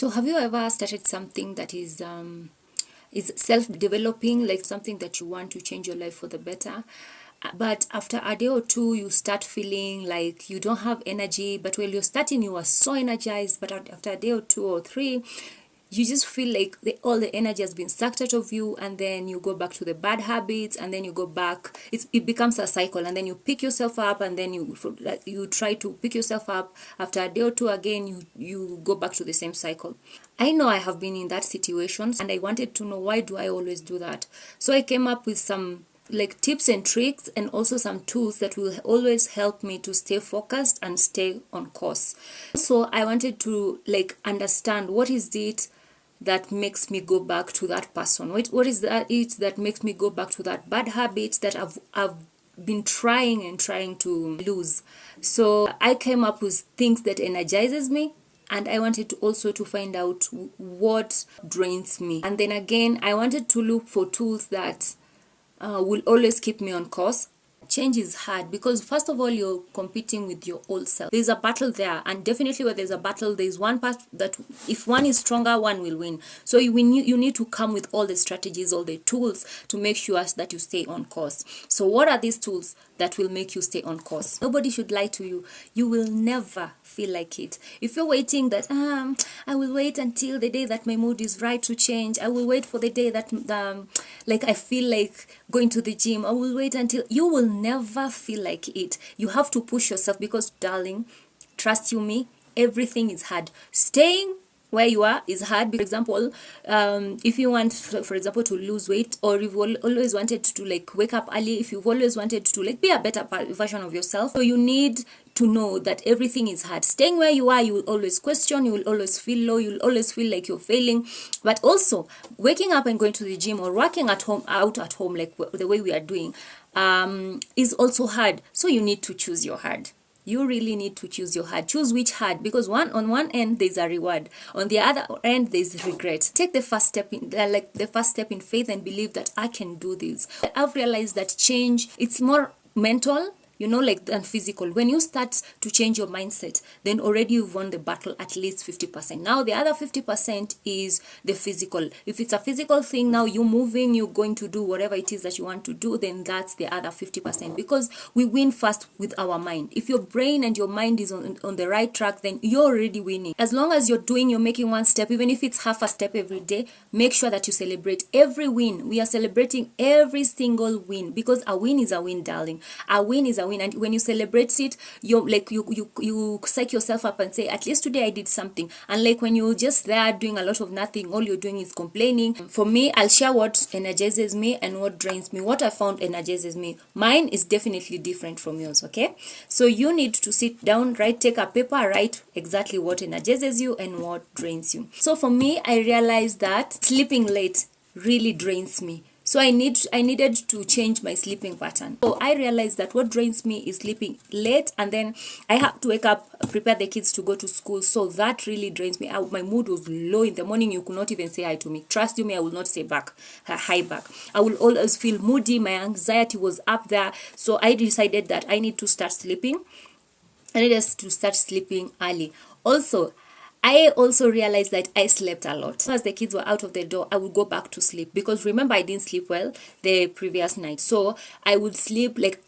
So have you ever started something that is self-developing, like something that you want to change your life for the better? But after a day or two, you start feeling like you don't have energy. But while you're starting, you are so energized. But after a day or two or three, you just feel like all the energy has been sucked out of you, and then you go back to the bad habits, and then you go back. It becomes a cycle, and then you pick yourself up, and then you try to pick yourself up. After a day or two again, you go back to the same cycle. I know I have been in that situation, and I wanted to know, why do I always do that? So I came up with some like tips and tricks, and also some tools that will always help me to stay focused and stay on course. So I wanted to like understand, what is it that makes me go back to that person? What is that makes me go back to that bad habit that I've been trying to lose? So I came up with things that energizes me, and I wanted to also to find out what drains me. And then again, I wanted to look for tools that will always keep me on course. Change is hard because, first of all, you're competing with your old self. There's a battle there, and definitely where there's a battle, there's one part that if one is stronger, one will win. So you need to come with all the strategies, all the tools to make sure that you stay on course. So what are these tools that will make you stay on course? Nobody should lie to you. You will never feel like it. If you're waiting that I will wait until the day that my mood is right to change, I will wait for the day that like I feel like going to the gym, I will wait until, you will never feel like it. You have to push yourself, because darling, trust you me, everything is hard. Staying where you are is hard. For example, if you want, for example, to lose weight, or you've always wanted to like wake up early, if you've always wanted to like be a better version of yourself, so you need to know that everything is hard. Staying where you are, you will always question, you will always feel low, you will always feel like you're failing. But also, waking up and going to the gym, or working at home, out at home, like the way we are doing, is also hard. So you need to choose your hard. You really need to choose your hard. Choose which hard, because on one end there's a reward, on the other end there's regret. Take the first step in the first step in faith, and believe that I can do this. I've realized that change, it's more mental, like, than physical. When you start to change your mindset, then already you've won the battle at least 50%. Now the other 50% is the physical. If it's a physical thing, now you're moving, you're going to do whatever it is that you want to do, then that's the other 50%, because we win first with our mind. If your brain and your mind is on the right track, then you're already winning. As long as you're making one step, even if it's half a step every day, make sure that you celebrate every win. We are celebrating every single win, because a win is a win, darling. A win is a win. And when you celebrate it, you psych yourself up and say, at least today I did something. And like when you're just there doing a lot of nothing, all you're doing is complaining. For me, I'll share what energizes me and what drains me, what I found energizes me. Mine is definitely different from yours, okay? So you need to sit down, take a paper, write exactly what energizes you and what drains you. So for me, I realized that sleeping late really drains me. So I needed to change my sleeping pattern. So I realized that what drains me is sleeping late, and then I have to wake up, prepare the kids to go to school. So that really drains me. My mood was low in the morning. You could not even say hi to me. Trust you me, I will not say hi back. I will always feel moody. My anxiety was up there. So I decided that I need to start sleeping. I needed to start sleeping early. I also realized that I slept a lot. As the kids were out of the door, I would go back to sleep, because remember, I didn't sleep well the previous night. So I would sleep like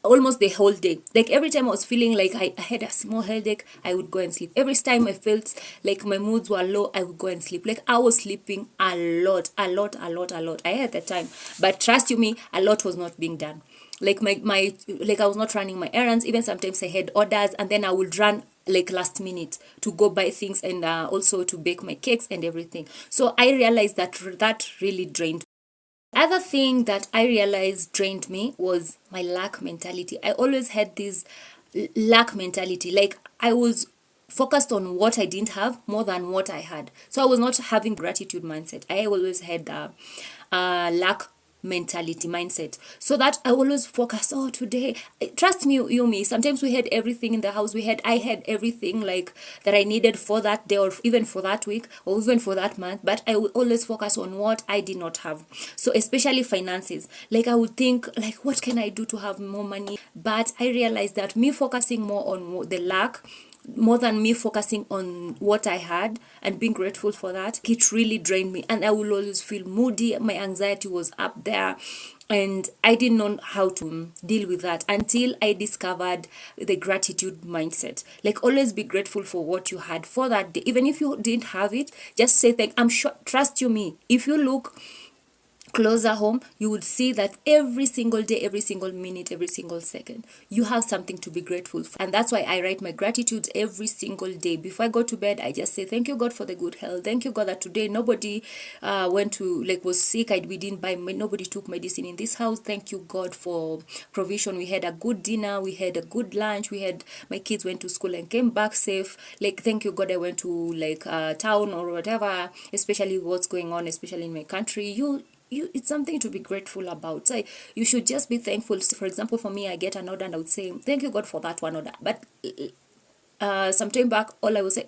almost the whole day. Like every time I was feeling like I had a small headache, I would go and sleep. Every time I felt like my moods were low, I would go and sleep. Like I was sleeping a lot. I had the time. But trust you me, a lot was not being done. Like my I was not running my errands. Even sometimes I had orders, and then I would run like last minute to go buy things, and also to bake my cakes and everything. So I realized that really drained. Other thing that I realized drained me was my lack mentality. I always had this lack mentality. Like I was focused on what I didn't have more than what I had. So I was not having gratitude mindset. I always had lack mentality mindset, so that I always focus, today, trust me, me, sometimes we had everything in the house. I had everything like that I needed for that day, or even for that week, or even for that month, but I would always focus on what I did not have. So especially finances, like I would think like, what can I do to have more money? But I realized that me focusing more on the lack more than me focusing on what I had and being grateful for that. It really drained me, and I will always feel moody. My anxiety was up there, and I didn't know how to deal with that until I discovered the gratitude mindset. Like, always be grateful for what you had for that day. Even if you didn't have it, just say thank. I'm sure, trust you me, if you look closer home, you would see that every single day, every single minute, every single second, you have something to be grateful for. And that's why I write my gratitudes every single day. Before I go to bed, I just say, thank you, God, for the good health. Thank you, God, that today nobody was sick. We didn't buy, nobody took medicine in this house. Thank you, God, for provision. We had a good dinner. We had a good lunch. My kids went to school and came back safe. Like, thank you, God, I went to town or whatever, especially what's going on, especially in my country. It's something to be grateful about. So you should just be thankful. So, for example, for me, I get an order and I would say, thank you, God, for that one order. But some time back, all I would say,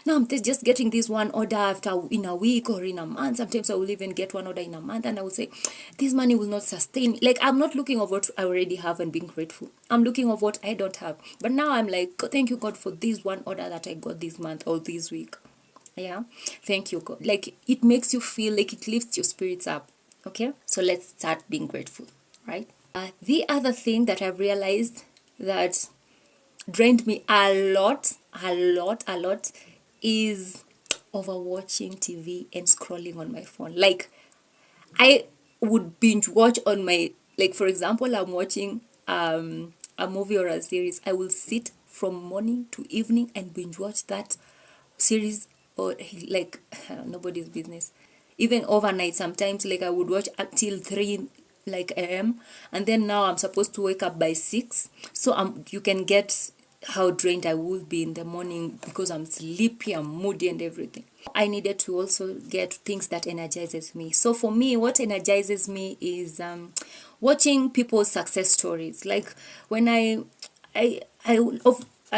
no, I'm just getting this one order in a week or in a month. Sometimes I will even get one order in a month, and I would say, this money will not sustain me. Like, I'm not looking of what I already have and being grateful. I'm looking of what I don't have. But now I'm like, thank you, God, for this one order that I got this month or this week. Yeah, thank you, God. Like, it makes you feel like it lifts your spirits up. Okay, so let's start being grateful, right? The other thing that I've realized that drained me a lot is overwatching TV and scrolling on my phone. Like, I would binge watch on my, like, for example, I'm watching a movie or a series. I will sit from morning to evening and binge watch that series, or like nobody's business. Even overnight, sometimes, like, I would watch until 3 a.m. and then now I'm supposed to wake up by 6. So you can get how drained I will be in the morning because I'm sleepy, I'm moody and everything. I needed to also get things that energizes me. So for me, what energizes me is watching people's success stories. Like, when I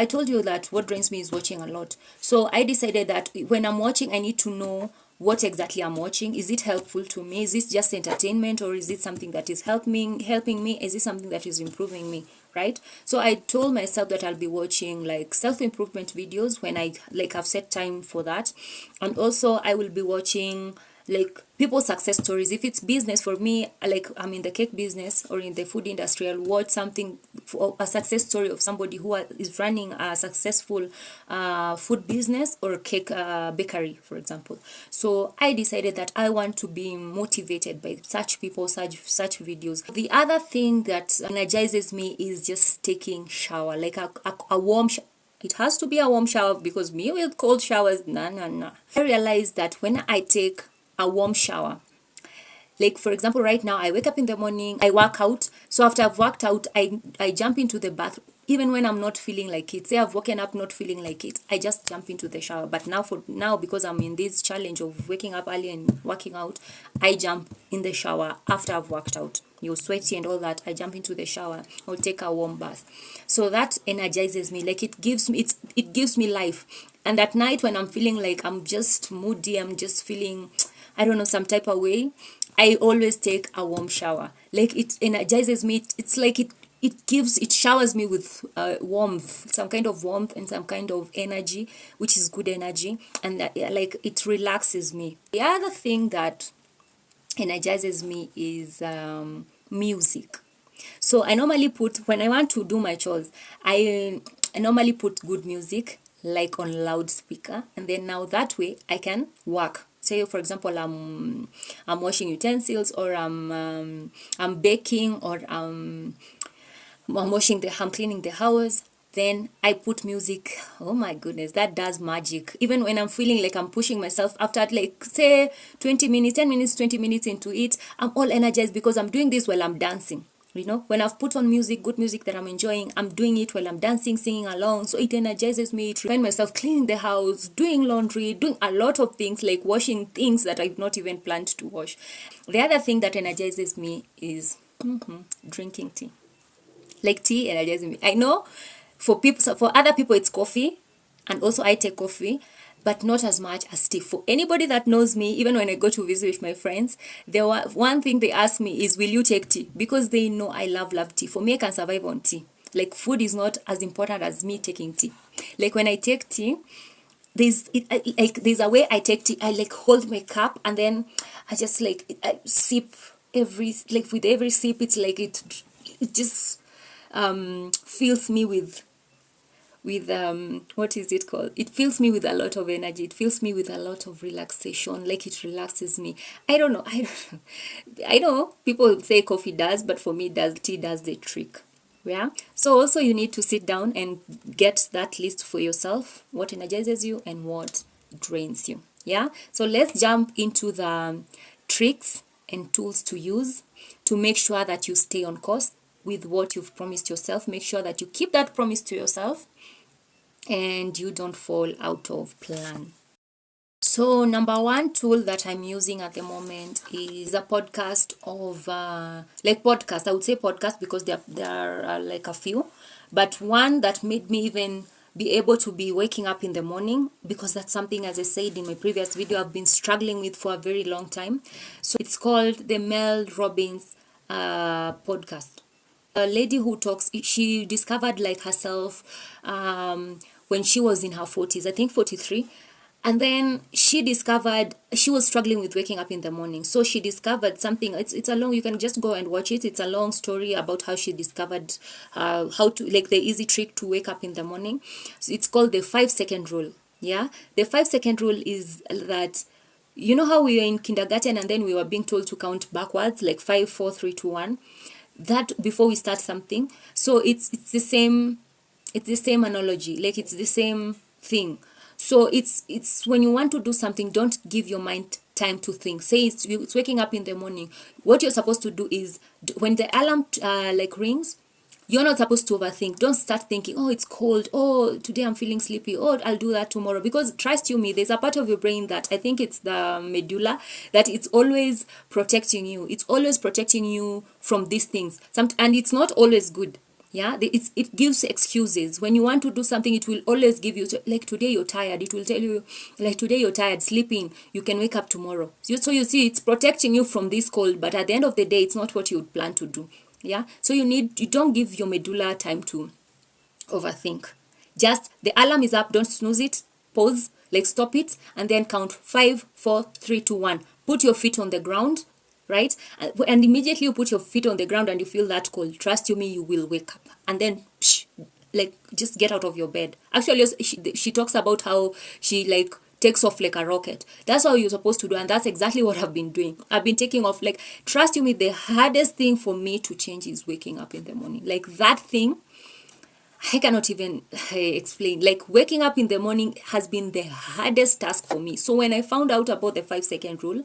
told you that what drains me is watching a lot. So I decided that when I'm watching, I need to know what exactly I'm watching. Is it helpful to me? Is it just entertainment, or is it something that is helping me? Is it something that is improving me? Right? So I told myself that I'll be watching like self-improvement videos when I've set time for that. And also I will be watching like people's success stories. If it's business, for me, like I'm in the cake business or in the food industry, I'll watch something for a success story of somebody who is running a successful food business or cake bakery, for example. So I decided that I want to be motivated by such people, such videos. The other thing that energizes me is just taking shower, like a warm shower. It has to be a warm shower, because me with cold showers, no. I realized that when I take a warm shower, like, for example, right now I wake up in the morning, I work out. So after I've worked out, I jump into the bath. Even when I'm not feeling like it, say I've woken up not feeling like it, I just jump into the shower. But now because I'm in this challenge of waking up early and working out, I jump in the shower after I've worked out. You're sweaty and all that, I jump into the shower or take a warm bath. So that energizes me. Like, it gives me life. And at night, when I'm feeling like I'm just moody, I'm just feeling, I don't know, some type of way, I always take a warm shower. Like, it energizes me. It's like it showers me with warmth, some kind of warmth and some kind of energy, which is good energy, and that, like, it relaxes me. The other thing that energizes me is music. So I normally put, when I want to do my chores, I normally put good music, like on loudspeaker, and then now that way I can work. Say, for example, I'm washing utensils, or I'm baking, or I'm cleaning the house. Then I put music. Oh my goodness, that does magic. Even when I'm feeling like I'm pushing myself, after like say 20 minutes, 10 minutes, 20 minutes into it, I'm all energized because I'm doing this while I'm dancing. You know, when I've put on music, good music that I'm enjoying, I'm doing it while I'm dancing, singing along. So it energizes me. I find myself cleaning the house, doing laundry, doing a lot of things, like washing things that I've not even planned to wash. The other thing that energizes me is drinking tea. Like, tea energizes me. I know for other people it's coffee, and also I take coffee, but not as much as tea. For anybody that knows me, even when I go to visit with my friends, one thing they ask me is, will you take tea? Because they know I love tea. For me, I can survive on tea. Like, food is not as important as me taking tea. Like when I take tea, there's a way I take tea. I like hold my cup and then I just like I sip every, like with every sip it's like it just fills me with what is it called, it fills me with a lot of energy, it fills me with a lot of relaxation, like it relaxes me. I know people say coffee does, but for me tea does the trick. Yeah, so also you need to sit down and get that list for yourself, what energizes you and what drains you. Yeah, so let's jump into the tricks and tools to use to make sure that you stay on course with what you've promised yourself. Make sure that you keep that promise to yourself and you don't fall out of plan. So number one tool that I'm using at the moment is a podcast of podcast. I would say podcast because there are like a few, but one that made me even be able to be waking up in the morning, because that's something, as I said in my previous video, I've been struggling with for a very long time. So it's called the Mel Robbins podcast. A lady who talks, she discovered like herself when she was in her 40s, I think 43. And then she discovered she was struggling with waking up in the morning. So she discovered something. It's a long, you can just go and watch it. It's a long story about how she discovered how to, like, the easy trick to wake up in the morning. So it's called the 5-second rule. Yeah. The 5-second rule is that, you know how we were in kindergarten and then we were being told to count backwards, like 5, 4, 3, 2, 1. That before we start something. So it's the same analogy, like it's the same thing. So it's when you want to do something, don't give your mind time to think. Say it's waking up in the morning. What you're supposed to do is when the alarm rings, you're not supposed to overthink. Don't start thinking, oh, it's cold. Oh, today I'm feeling sleepy. Oh, I'll do that tomorrow. Because trust you me, there's a part of your brain that, I think it's the medulla, that it's always protecting you. It's always protecting you from these things. And it's not always good. Yeah, it gives excuses. When you want to do something, it will always give you, like today you're tired. It will tell you, like today you're tired, sleeping. You can wake up tomorrow. So you see, it's protecting you from this cold. But at the end of the day, it's not what you would plan to do. Yeah, so you don't give your medulla time to overthink. Just the alarm is up, don't snooze it, pause, like stop it, and then count 5, 4, 3, 2, 1. Put your feet on the ground, right? And immediately you put your feet on the ground and you feel that cold. Trust you me, you will wake up. And then just get out of your bed. Actually, she talks about how she takes off like a rocket. That's how you're supposed to do, and that's exactly what I've been doing. I've been taking off. Like, trust you me, the hardest thing for me to change is waking up in the morning. Like, that thing, I cannot even explain. Like, waking up in the morning has been the hardest task for me. So when I found out about the 5-second rule,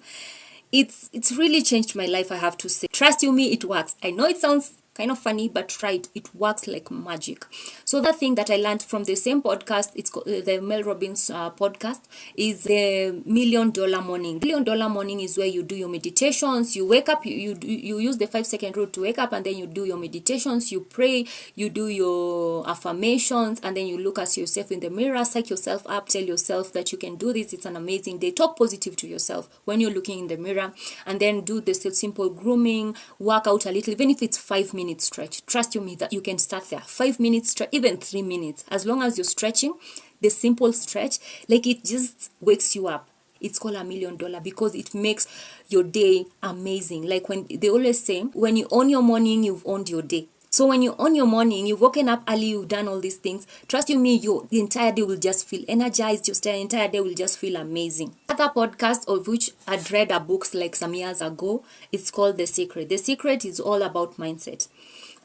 it's really changed my life, I have to say. Trust you me, it works. I know it sounds kind of funny, but try it. It works like magic. So the thing that I learned from the same podcast, it's called the Mel Robbins podcast, is the $1 Million Morning. $1 Million Morning is where you do your meditations. You wake up, you use the 5-second rule to wake up, and then you do your meditations, you pray, you do your affirmations, and then you look at yourself in the mirror, psych yourself up, tell yourself that you can do this, it's an amazing day. Talk positive to yourself when you're looking in the mirror, and then do the simple grooming, work out a little, even if it's 5 minutes stretch. Trust you me that you can start there. 5 minutes stretch, even 3 minutes. As long as you're stretching, the simple stretch, like, it just wakes you up. It's called $1 million because it makes your day amazing. Like, when they always say, when you own your morning, you've owned your day. So when you own your morning, you've woken up early, you've done all these things. Trust you me, the entire day will just feel energized. Your entire day will just feel amazing. Other podcast of which I'd read a books like some years ago, it's called The Secret. The Secret is all about mindset.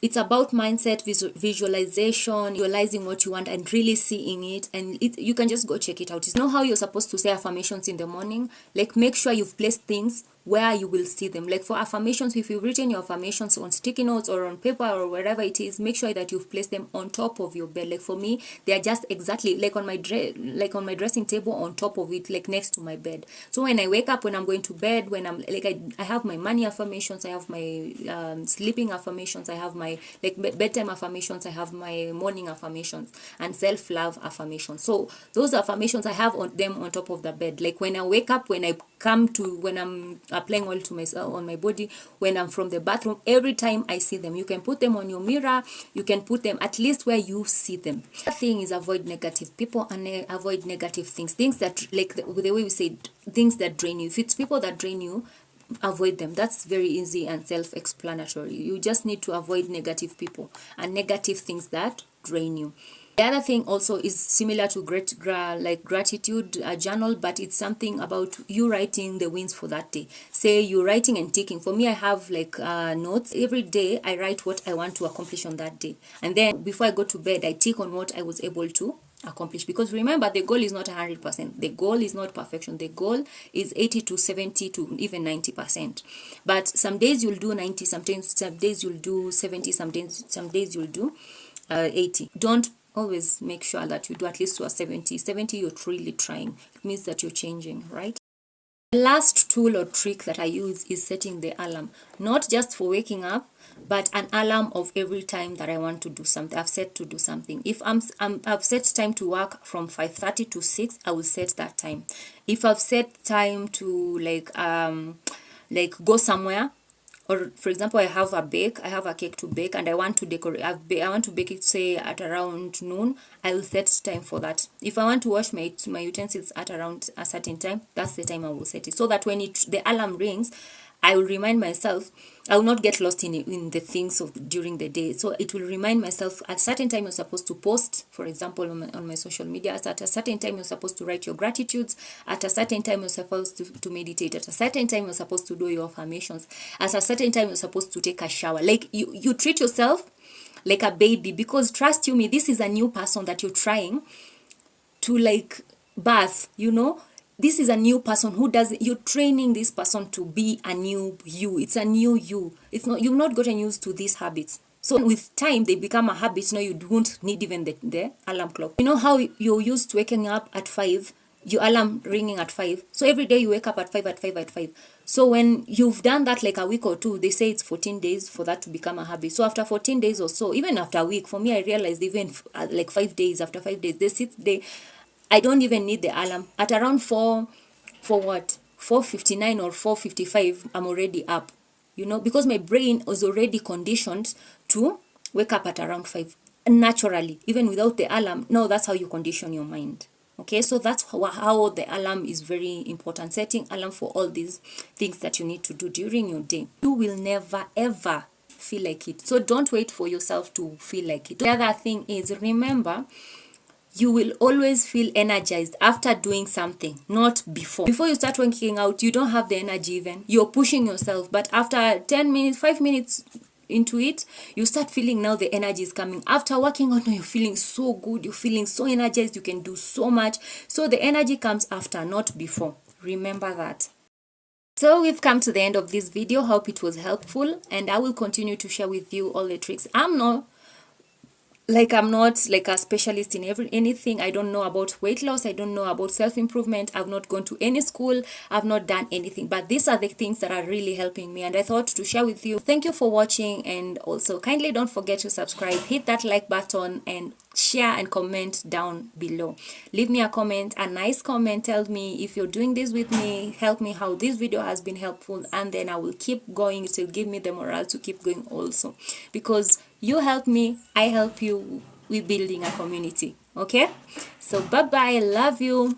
It's about mindset, visualization, visualizing what you want and really seeing it. And you can just go check it out. You know how you're supposed to say affirmations in the morning? Like, make sure you've placed things where you will see them. Like, for affirmations, if you've written your affirmations on sticky notes or on paper or wherever it is, make sure that you've placed them on top of your bed. Like, for me, they are just exactly like on my dressing table, on top of it, like next to my bed. So when I wake up, when I'm going to bed, when I'm like, I have my money affirmations, I have my sleeping affirmations, I have my bedtime affirmations, I have my morning affirmations, and self-love affirmations. So those affirmations, I have them on top of the bed. Like, when I wake up, when I when I'm applying oil to myself on my body, when I'm from the bathroom, every time I see them. You can put them on your mirror, you can put them at least where you see them. The thing is, avoid negative people and avoid negative things that, like the way we say, things that drain you. If it's people that drain you, avoid them. That's very easy and self-explanatory. You just need to avoid negative people and negative things that drain you. The other thing also is similar to gratitude journal, but it's something about you writing the wins for that day. Say you're writing and ticking. For me, I have like notes. Every day I write what I want to accomplish on that day. And then before I go to bed, I tick on what I was able to accomplish. Because remember, the goal is not 100%. The goal is not perfection. The goal is 80 to 70 to even 90%. But some days you'll do 90, some days you'll do 70, some days you'll do 80. Don't always make sure that you do at least to a 70. 70, you're really trying. It means that you're changing, right? The last tool or trick that I use is setting the alarm. Not just for waking up, but an alarm of every time that I want to do something. I've set to do something. If I've set time to work from 5:30 to 6, I will set that time. If I've set time to like go somewhere, or for example, I have a cake to bake, and I want to decorate. I want to bake it, say, at around noon. I will set time for that. If I want to wash my utensils at around a certain time, that's the time I will set it. So that when the alarm rings, I will remind myself. I will not get lost in the things of during the day. So it will remind myself at a certain time you're supposed to post, for example, on my social media. At a certain time you're supposed to write your gratitudes. At a certain time you're supposed to meditate. At a certain time you're supposed to do your affirmations. At a certain time you're supposed to take a shower. Like you treat yourself like a baby, because trust you me, this is a new person that you're trying to like birth, This is a new person you're training this person to be a new you. It's a new you. You've not gotten used to these habits. So with time, they become a habit. Now you don't need even the alarm clock. You know how you're used to waking up at 5, your alarm ringing at 5. So every day you wake up at 5, at 5, at 5. So when you've done that like a week or two, they say it's 14 days for that to become a habit. So after 14 days or so, even after a week, for me, I realized even like 5 days, after 5 days, I don't even need the alarm. At around 4:59 or 4:55, I'm already up, because my brain is already conditioned to wake up at around 5 naturally, even without the alarm. No, that's how you condition your mind. Okay, so that's how the alarm is very important. Setting alarm for all these things that you need to do during your day. You will never ever feel like it. So don't wait for yourself to feel like it. The other thing is, remember, you will always feel energized after doing something, not before. Before you start working out, you don't have the energy even. You're pushing yourself. But after 10 minutes, 5 minutes into it, you start feeling now the energy is coming. After working out, now you're feeling so good. You're feeling so energized. You can do so much. So the energy comes after, not before. Remember that. So we've come to the end of this video. Hope it was helpful. And I will continue to share with you all the tricks. I'm not like a specialist in anything. I don't know about weight loss. I don't know about self-improvement. I've not gone to any school. I've not done anything. But these are the things that are really helping me, and I thought to share with you. Thank you for watching, and also kindly don't forget to subscribe, hit that like button, and share and comment down below. Leave me a comment, a nice comment. Tell me if you're doing this with me. Help me how this video has been helpful, and then I will keep going. It will give me the morale to keep going also, because you help me, I help you. We're building a community. Okay, so bye bye. Love you.